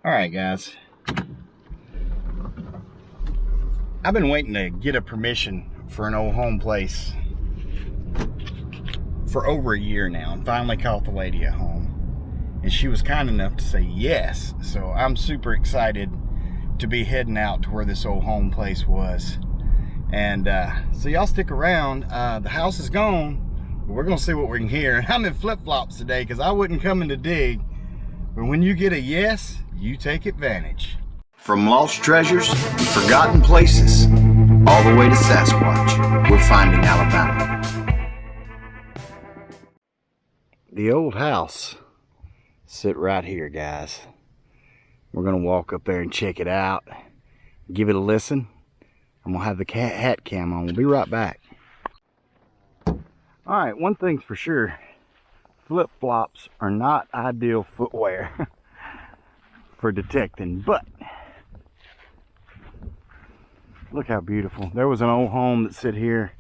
Alright guys, I've been waiting to get a permission for an old home place for over a year now, and finally caught the lady at home, and she was kind enough to say yes. So I'm super excited to be heading out to where this old home place was. And so y'all stick around. The house is gone, but we're gonna see what we can hear. I'm in flip-flops today because I wasn't coming to dig, but when you get a yes, you take advantage. From lost treasures and forgotten places, all the way to Sasquatch, we're finding Alabama. The old house sit right here, guys. We're gonna walk up there and check it out, give it a listen. I'm gonna have the hat cam on. We'll be right back. All right, one thing's for sure, flip-flops are not ideal footwear for detecting, but look how beautiful. There was an old home that sit here.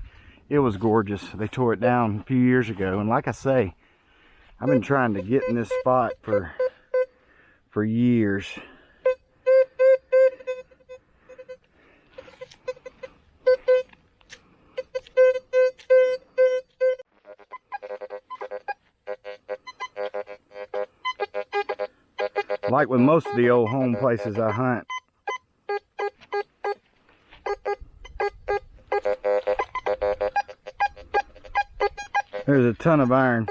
It was gorgeous. They tore it down a few years ago, and like I say, I've been trying to get in this spot for years. Like with most of the old home places I hunt, there's a ton of iron.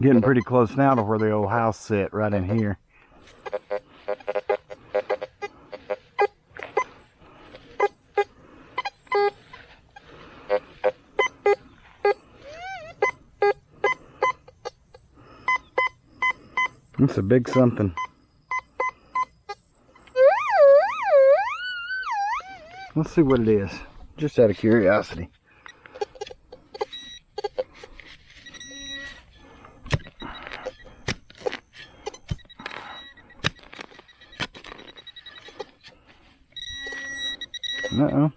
Getting pretty close now to where the old house sit, right in here. It's a big something. Let's see what it is, just out of curiosity. Uh-oh.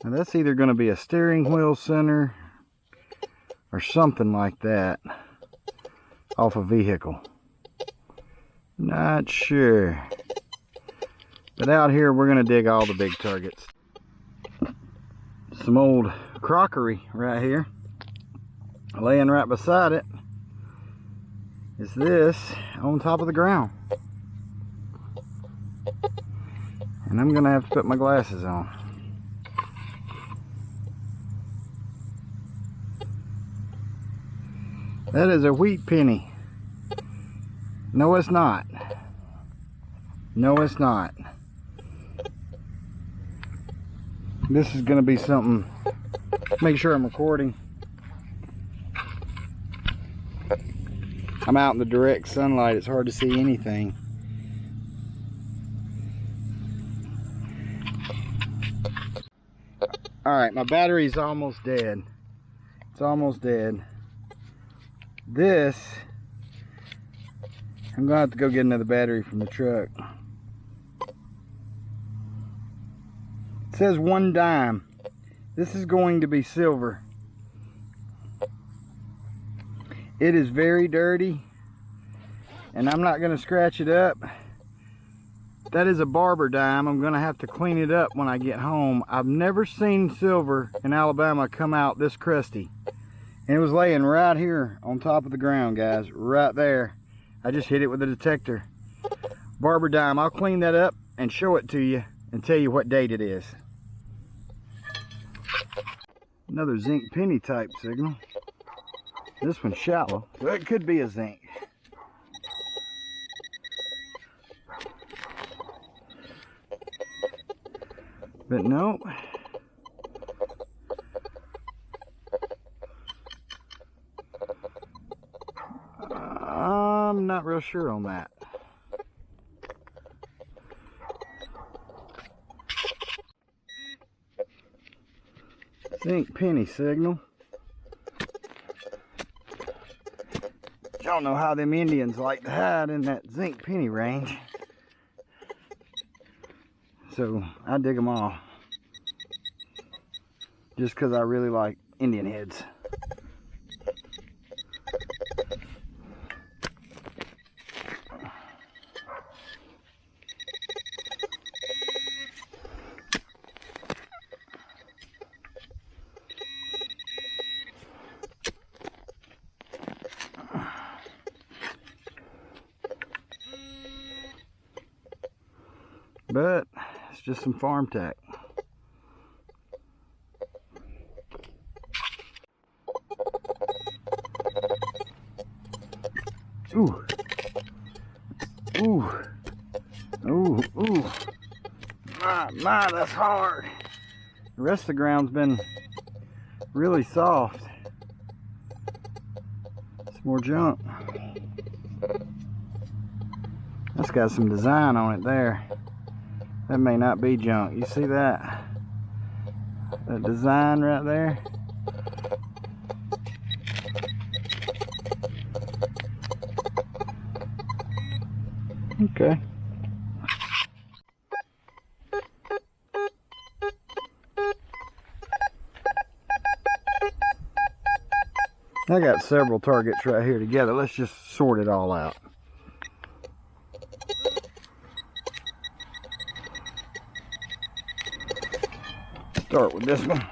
Now that's either going to be a steering wheel center or something like that off a vehicle. Not sure. But out here we're going to dig all the big targets. Some old crockery right here. Laying right beside it is this on top of the ground. And I'm going to have to put my glasses on. That is a wheat penny. No, it's not. No, it's not. This is going to be something. Make sure I'm recording. I'm out in the direct sunlight. It's hard to see anything. Alright, my battery's almost dead. It's almost dead. This, I'm gonna have to go get another battery from the truck. It says 1 dime. This is going to be silver. It is very dirty, and I'm not gonna scratch it up. That is a barber dime. I'm gonna have to clean it up when I get home. I've never seen silver in Alabama come out this crusty. And it was laying right here on top of the ground, guys, right there. I just hit it with a detector. Barber dime. I'll clean that up and show it to you and tell you what date it is. Another zinc penny type signal. This one's shallow, so it could be a zinc. But no. I'm not real sure on that. Zinc penny signal. Y'all know how them Indians like to hide in that zinc penny range. So I dig them all. Just because I really like Indian heads. But it's just some farm tech. Ooh. Ooh. Ooh. Ooh. My, that's hard. The rest of the ground's been really soft. It's more junk. That's got some design on it there. That may not be junk. You see that? That design right there? Okay. I got several targets right here together. Let's just sort it all out. Start with this one.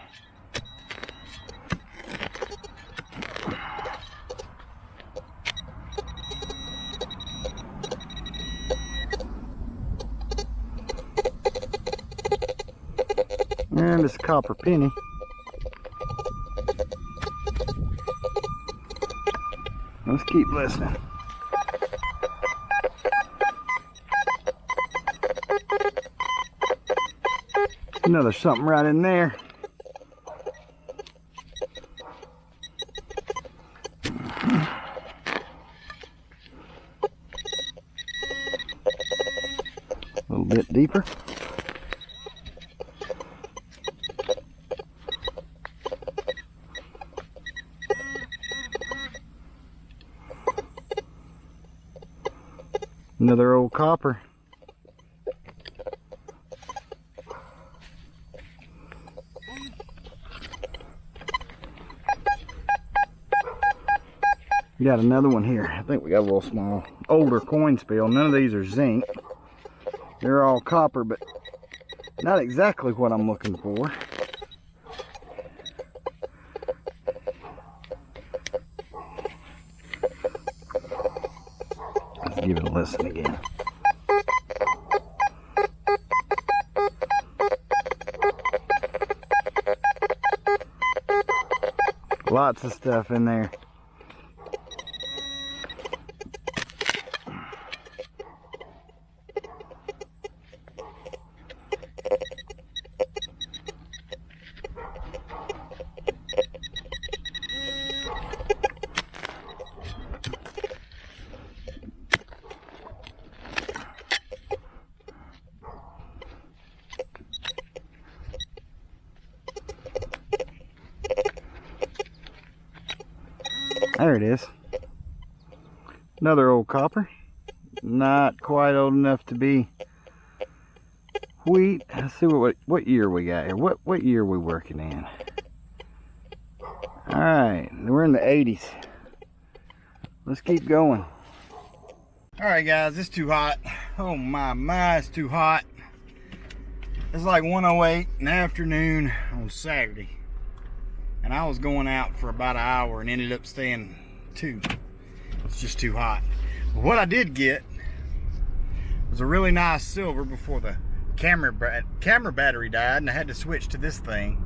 And this copper penny. Let's keep listening. Another something right in there. A little bit deeper. Another old copper. We got another one here. I think we got a little small, older coin spill. None of these are zinc. They're all copper, but not exactly what I'm looking for. Let's give it a listen again. Lots of stuff in there. There it is. Another old copper. Not quite old enough to be wheat. Let's see what year we got here. What year are we working in? Alright, we're in the 80s. Let's keep going. Alright guys, it's too hot. Oh my, it's too hot. It's like 1:08 in the afternoon on Saturday. And I was going out for about an hour and ended up staying 2. It's just too hot. But what I did get was a really nice silver before the camera battery died, and I had to switch to this thing.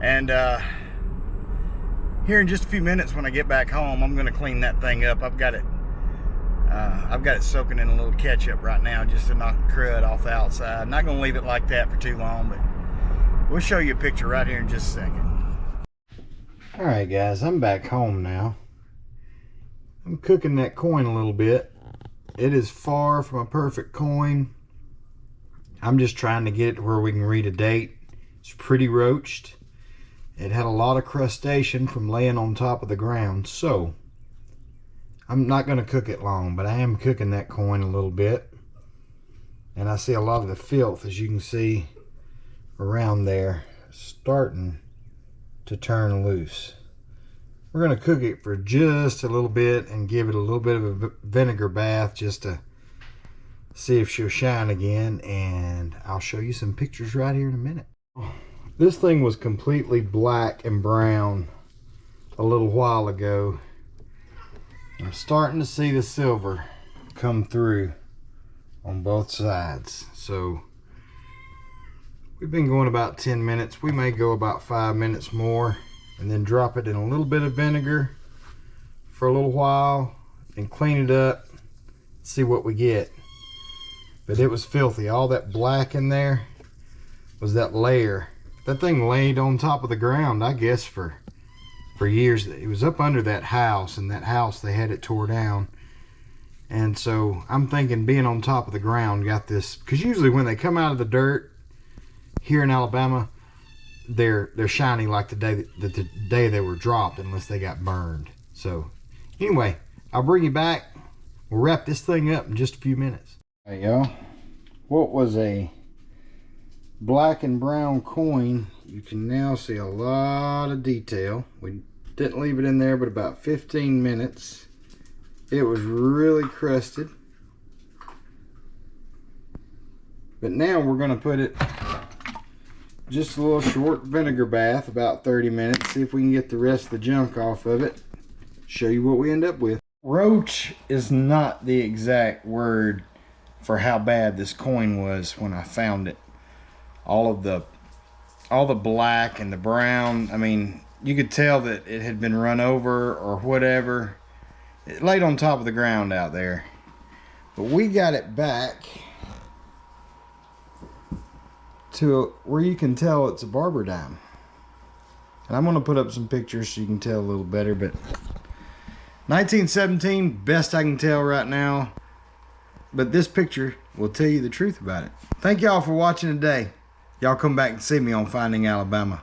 And here in just a few minutes when I get back home, I'm going to clean that thing up. I've got it soaking in a little ketchup right now just to knock the crud off the outside. I'm not going to leave it like that for too long, but we'll show you a picture right here in just a second. Alright guys, I'm back home now. I'm cooking that coin a little bit. It is far from a perfect coin. I'm just trying to get it to where we can read a date. It's pretty roached. It had a lot of crustacean from laying on top of the ground. So I'm not going to cook it long, but I am cooking that coin a little bit. And I see a lot of the filth, as you can see around there, starting to turn loose. We're going to cook it for just a little bit and give it a little bit of a vinegar bath just to see if she'll shine again. And I'll show you some pictures right here in a minute. This thing was completely black and brown a little while ago. I'm starting to see the silver come through on both sides. So we've been going about 10 minutes. We may go about 5 minutes more and then drop it in a little bit of vinegar for a little while and clean it up, see what we get. But it was filthy. All that black in there was that layer. That thing laid on top of the ground, I guess, for years. It was up under that house, and that house, they had it tore down. And so I'm thinking being on top of the ground got this, because usually when they come out of the dirt here in Alabama, they're shiny like the day they were dropped, unless they got burned. So anyway, I'll bring you back. We'll wrap this thing up in just a few minutes. Hey y'all, what was a black and brown coin, you can now see a lot of detail. We didn't leave it in there but about 15 minutes. It was really crusted. But now we're going to put it just a little short vinegar bath, about 30 minutes, see if we can get the rest of the junk off of it. Show you what we end up with. Roach is not the exact word for how bad this coin was when I found it. All the black and the brown, I mean, you could tell that it had been run over or whatever. It laid on top of the ground out there. But we got it back to where you can tell it's a barber dime. And I'm going to put up some pictures so you can tell a little better. But 1917, best I can tell right now. But this picture will tell you the truth about it. Thank y'all for watching today. Y'all come back and see me on Finding Alabama.